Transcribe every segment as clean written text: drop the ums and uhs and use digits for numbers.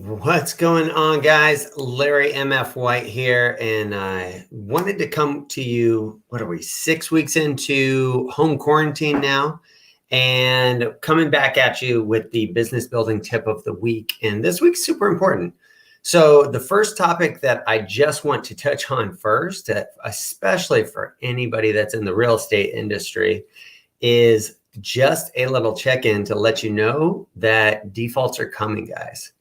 What's going on, guys? Larry MF White here, and I wanted to come to you. What are we, 6 weeks into home quarantine now? And coming back at you with the business building tip of the week. And this week's super important. So, the first topic that I just want to touch on first, especially for anybody that's in the real estate industry, is just a little check in to let you know that defaults are coming, guys.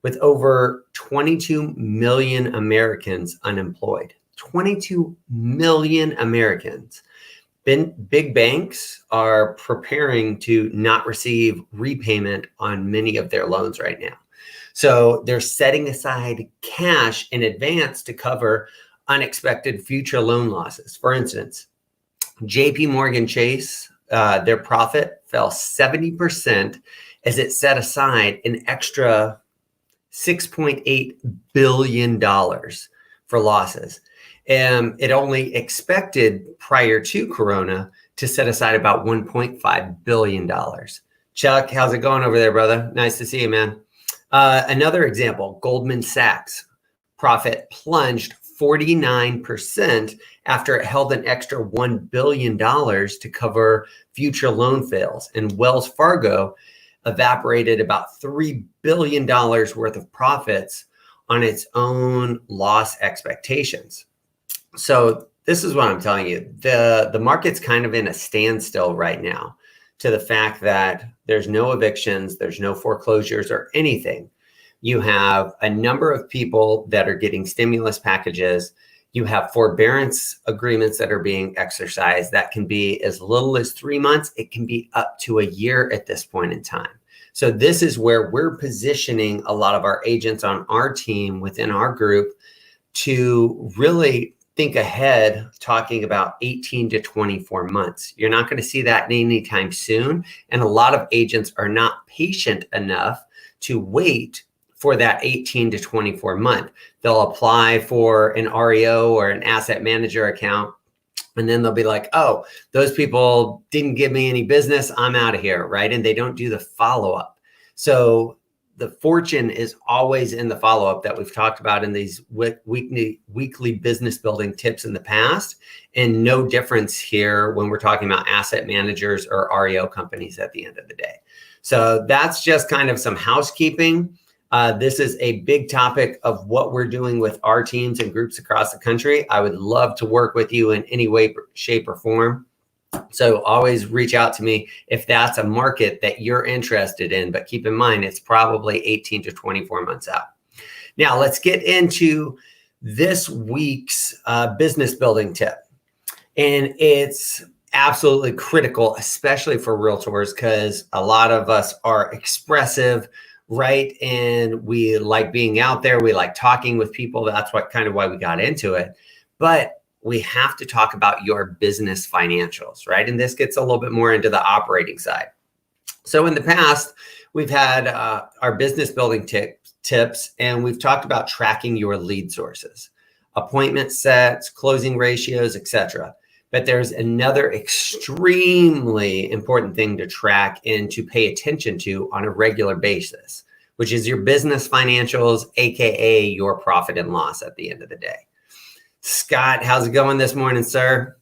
With over 22 million Americans unemployed, 22 million Americans. Big banks are preparing to not receive repayment on many of their loans right now. So they're setting aside cash in advance to cover unexpected future loan losses. For instance, JP Morgan Chase, their profit fell 70% as it set aside an extra $6.8 billion for losses. It only expected prior to Corona to set aside about $1.5 billion. Chuck, how's it going over there, brother? Nice to see you, man. Another example, Goldman Sachs profit plunged 49% after it held an extra $1 billion to cover future loan fails. And Wells Fargo evaporated about $3 billion worth of profits on its own loss expectations. So this is what I'm telling you. The market's kind of in a standstill right now to the fact that there's no evictions, there's no foreclosures or anything. You have a number of people that are getting stimulus packages. You have forbearance agreements that are being exercised. That can be as little as 3 months. It can be up to a year at this point in time. So this is where we're positioning a lot of our agents on our team within our group to really think ahead, talking about 18 to 24 months. You're not going to see that anytime soon. And a lot of agents are not patient enough to wait for that 18 to 24 month. They'll apply for an REO or an asset manager account. And then they'll be like, oh, those people didn't give me any business. I'm out of here, right? And they don't do the follow-up. So the fortune is always in the follow-up that we've talked about in these weekly business building tips in the past. And no difference here when we're talking about asset managers or REO companies at the end of the day. So that's just kind of some housekeeping. This is a big topic of what we're doing with our teams and groups across the country. I would love to work with you in any way, shape, or form. So always reach out to me if that's a market that you're interested in. But keep in mind, it's probably 18 to 24 months out. Now, let's get into this week's business building tip. And it's absolutely critical, especially for realtors, because a lot of us are expressive, right? And we like being out there. We like talking with people. That's what kind of why we got into it. But we have to talk about your business financials, right? And this gets a little bit more into the operating side. So in the past, we've had our business building tips, and we've talked about tracking your lead sources, appointment sets, closing ratios, etc. But there's another extremely important thing to track and to pay attention to on a regular basis, which is your business financials, AKA your profit and loss at the end of the day. Scott, how's it going this morning, sir?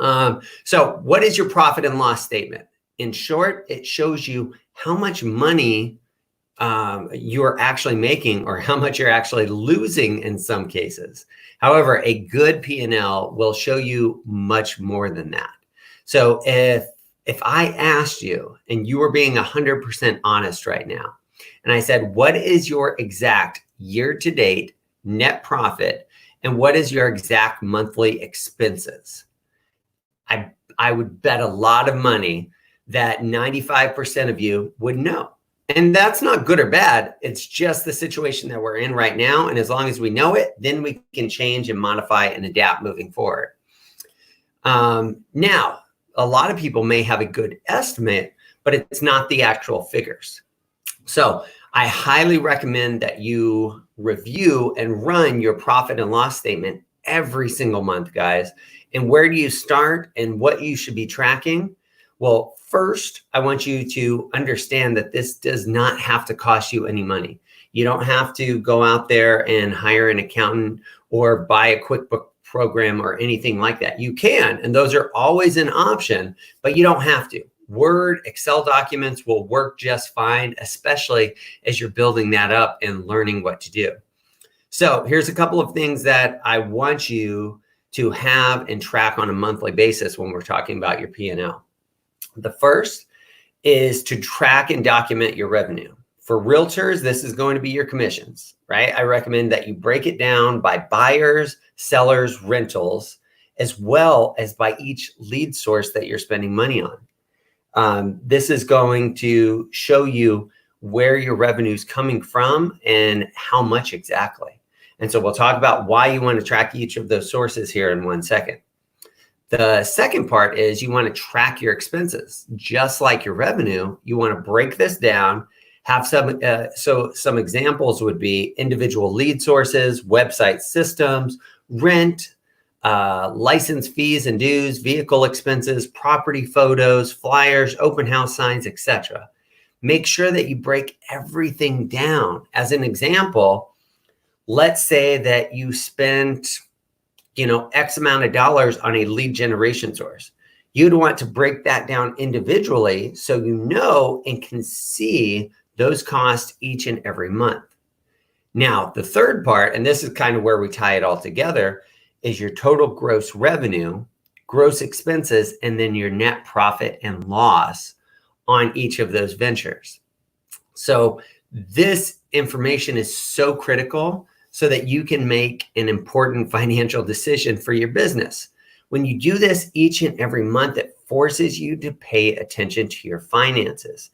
So what is your profit and loss statement? In short, it shows you how much money you're actually making or how much you're actually losing in some cases. However, a good P&L will show you much more than that. So if I asked you and you were being 100% honest right now, and I said, what is your exact year-to-date net profit and what is your exact monthly expenses? I would bet a lot of money that 95% of you would know. And that's not good or bad. It's just the situation that we're in right now. And as long as we know it, then we can change and modify and adapt moving forward. Now, a lot of people may have a good estimate, but it's not the actual figures. So I highly recommend that you review and run your profit and loss statement every single month, guys. And where do you start and what you should be tracking? Well, first, I want you to understand that this does not have to cost you any money. You don't have to go out there and hire an accountant or buy a QuickBooks program or anything like that. You can, and those are always an option, but you don't have to. Word, Excel documents will work just fine, especially as you're building that up and learning what to do. So here's a couple of things that I want you to have and track on a monthly basis when we're talking about your P&L. The first is to track and document your revenue. For realtors, this is going to be your commissions, right? I recommend that you break it down by buyers, sellers, rentals, as well as by each lead source that you're spending money on. This is going to show you where your revenue is coming from and how much exactly. And so we'll talk about why you want to track each of those sources here in 1 second. The second part is you want to track your expenses. Just like your revenue, you want to break this down, have some, some examples would be individual lead sources, website systems, rent, license fees and dues, vehicle expenses, property photos, flyers, open house signs, etc. Make sure that you break everything down. As an example, let's say that you spent, X amount of dollars on a lead generation source. You'd want to break that down individually so you know and can see those costs each and every month. Now, the third part, and this is kind of where we tie it all together, is your total gross revenue, gross expenses, and then your net profit and loss on each of those ventures. So this information is so critical so that you can make an important financial decision for your business. When you do this each and every month, it forces you to pay attention to your finances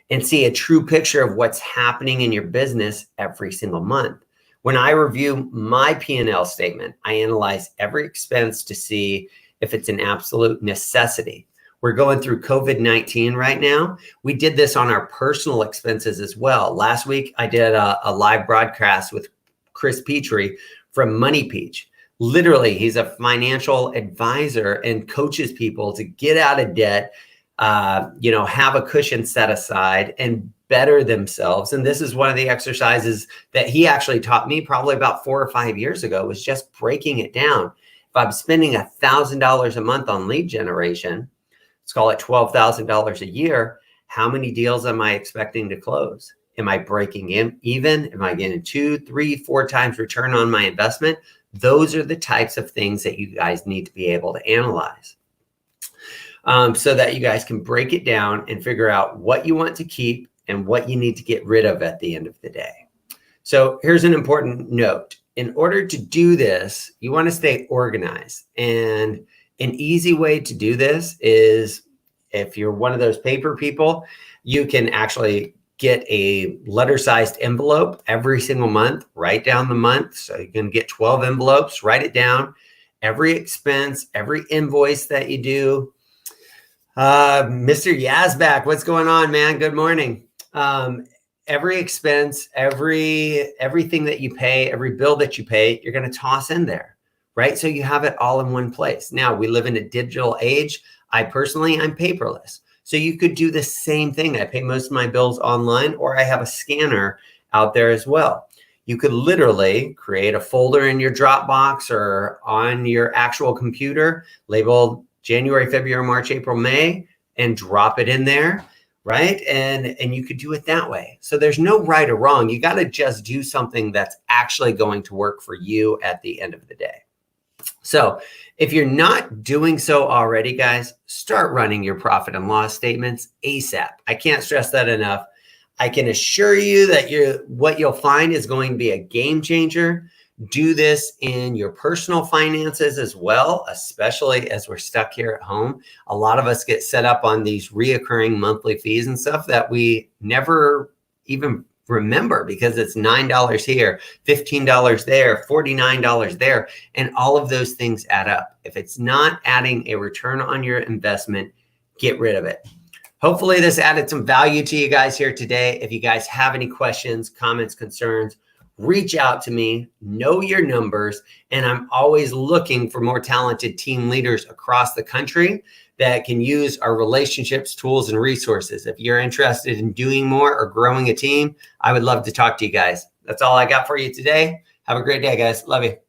and see a true picture of what's happening in your business every single month. When I review my P&L statement, I analyze every expense to see if it's an absolute necessity. We're going through COVID-19 right now. We did this on our personal expenses as well. Last week, I did a live broadcast with Chris Petrie from Money Peach. Literally, he's a financial advisor and coaches people to get out of debt, have a cushion set aside and better themselves. And this is one of the exercises that he actually taught me probably about 4 or 5 years ago, was just breaking it down. If I'm spending $1,000 a month on lead generation, let's call it $12,000 a year, how many deals am I expecting to close? Am I breaking even? Am I getting 2, 3, 4 times return on my investment? Those are the types of things that you guys need to be able to analyze. So that you guys can break it down and figure out what you want to keep and what you need to get rid of at the end of the day. So here's an important note. In order to do this, you want to stay organized. And an easy way to do this is, if you're one of those paper people, you can actually get a letter-sized envelope every single month, write down the month. So you can get 12 envelopes, write it down, every expense, every invoice that you do. Mr. Yazbak, what's going on, man? Good morning. Every expense, everything that you pay, every bill that you pay, you're going to toss in there, right? So you have it all in one place. Now, we live in a digital age. I'm paperless. So you could do the same thing. I pay most of my bills online, or I have a scanner out there as well. You could literally create a folder in your Dropbox or on your actual computer, labeled January, February, March, April, May, and drop it in there, right? And you could do it that way. So there's no right or wrong. You got to just do something that's actually going to work for you at the end of the day. So if you're not doing so already, guys, start running your profit and loss statements ASAP. I can't stress that enough. I can assure you that what you'll find is going to be a game changer. Do this in your personal finances as well, especially as we're stuck here at home. A lot of us get set up on these reoccurring monthly fees and stuff that we never even remember, because it's $9 here, $15 there, $49 there, and all of those things add up. If it's not adding a return on your investment, get rid of it. Hopefully this added some value to you guys here today. If you guys have any questions, comments, concerns, reach out to me, know your numbers, and I'm always looking for more talented team leaders across the country that can use our relationships, tools, and resources. If you're interested in doing more or growing a team, I would love to talk to you guys. That's all I got for you today. Have a great day, guys. Love you.